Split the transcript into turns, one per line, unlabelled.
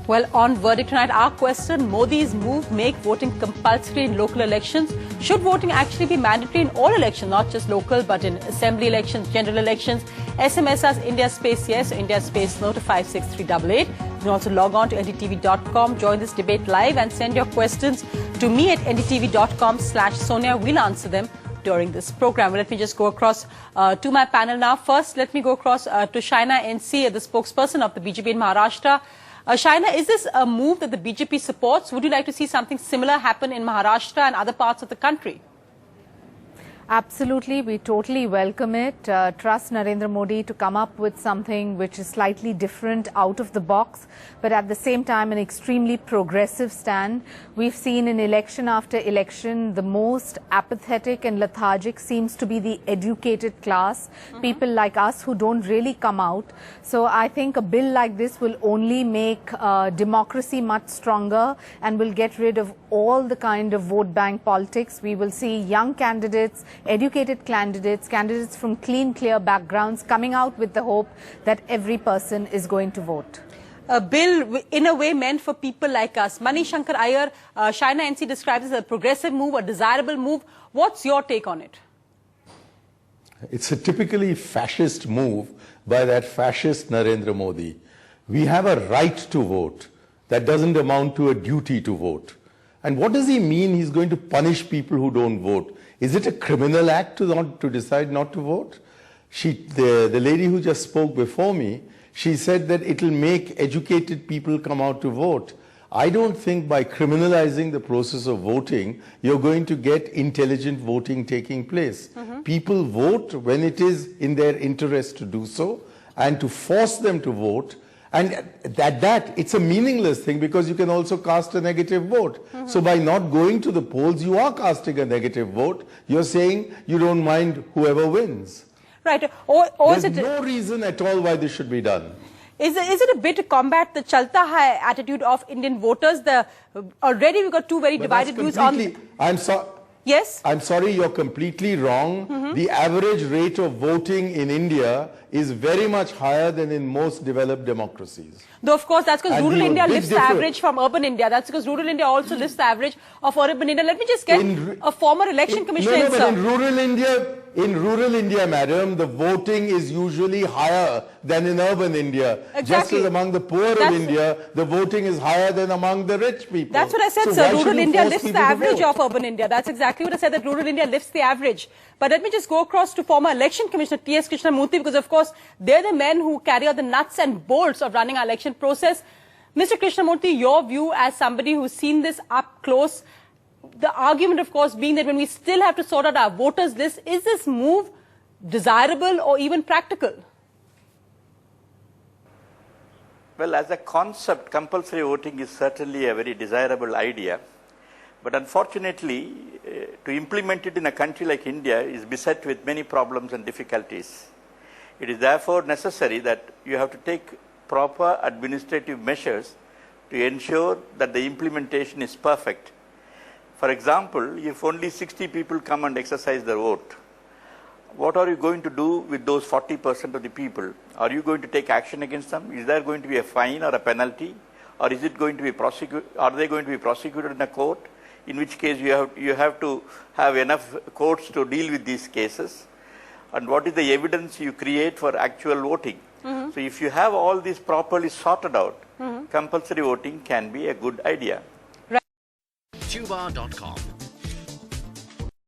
Well, on Verdict tonight, our question, Modi's move make voting compulsory in local elections. Should voting actually be mandatory in all elections, not just local, but in assembly elections, general elections? SMS us India Space Yes, India Space No to 56388. You can also log on to ndtv.com, join this debate live and send your questions to me at ndtv.com/Sonia. We'll answer them during this program. Let me just go across to my panel now. First, let me go across to Shaina NC, the spokesperson of the BJP in Maharashtra. Shaina, is this a move that the BJP supports? Would you like to see something similar happen in Maharashtra and other parts of the country?
Absolutely, we totally welcome it. Trust Narendra Modi to come up with something which is slightly different, out of the box, but at the same time an extremely progressive stand. We've seen in election after election, the most apathetic and lethargic seems to be the educated class, people like us who don't really come out. So I think a bill like this will only make democracy much stronger and will get rid of all the kind of vote bank politics. We will see young candidates, educated candidates, candidates from clean, clear backgrounds coming out with the hope that every person is going to vote.
A bill in a way meant for people like us. Manish Shankar Iyer, Shaina NC describes it as a progressive move, a desirable move. What's your take on it?
It's a typically fascist move by that fascist Narendra Modi. We have a right to vote. That doesn't amount to a duty to vote. And what does he mean he's going to punish people who don't vote? Is it a criminal act to decide not to vote? The lady who just spoke before me, she said that it will make educated people come out to vote. I don't think by criminalizing the process of voting, you're going to get intelligent voting taking place. People vote when it is in their interest to do so, and to force them to vote, and it's a meaningless thing because you can also cast a negative vote. So by not going to the polls, you are casting a negative vote. You're saying you don't mind whoever wins.
Right.
There's no reason at all why this should be done.
Is it a bit to combat the Chalta Hai attitude of Indian voters? Already we've got two very divided views on... Yes?
I'm sorry, you're completely wrong. The average rate of voting in India is very much higher than in most developed democracies.
Though, of course, that's because rural India lifts the average from urban India. That's because rural India also lifts the average of urban India. Let me just get a former election commissioner.
No, but in rural India, madam, the voting is usually higher than in urban India.
Exactly.
Just as among the poor of India, the voting is higher than among the rich people.
That's what I said, sir. Rural India lifts the average of urban India. That's exactly what I said, that rural India lifts the average. But let me just go across to former election commissioner T.S. Krishnamurthy, because, of course, they're the men who carry out the nuts and bolts of running our election process. Mr. Krishnamurthy, your view as somebody who's seen this up close, the argument, of course, being that when we still have to sort out our voters list, is this move desirable or even practical?
Well, as a concept, compulsory voting is certainly a very desirable idea. But unfortunately, to implement it in a country like India is beset with many problems and difficulties. It is therefore necessary that you have to take proper administrative measures to ensure that the implementation is perfect. For example, if only 60 people come and exercise their vote, what are you going to do with those 40% of the people? Are you going to take action against them? Is there going to be a fine or a penalty? Or is it going to be are they going to be prosecuted in a court? In which case you have to have enough courts to deal with these cases. And what is the evidence you create for actual voting? So if you have all this properly sorted out, compulsory voting can be a good idea.
Tuba.com